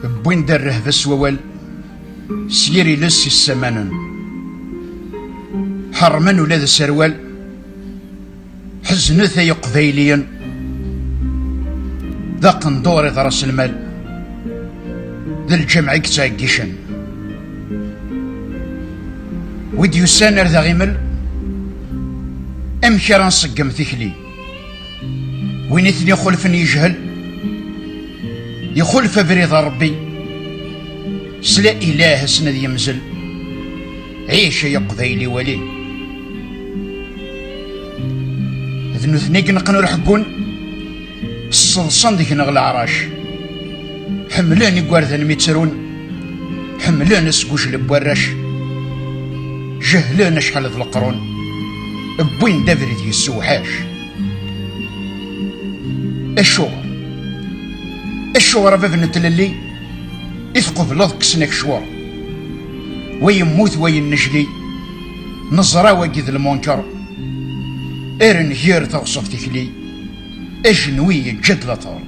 بوين دره بس ووال سيري لسي السمانن حرمن ولاد السروال حزنثا يقبيليا ذا قندوري غرس المال ذا الجمع كتاقيشن ويديو سانر ذا غيمل أمكرا نصقم ثكلي وين اثني خلفن يجهل يخلف بريض ربي سلا إله سند يمزل عيش يا قبيلي ولي ذنو ثنيق نقنو الحقون الصلصان ديك نغل عراش حملان يقواردن ميترون حملان سقوش لبوراش جهلان شحال ذو القرون بوين دافري دي السوحاش الشوار باب نتللي إثقف لضك سنك شوار ويموت وينجلي نظرا وقذ المنكر إرن هير توصف تكلي أجنوي جد لطار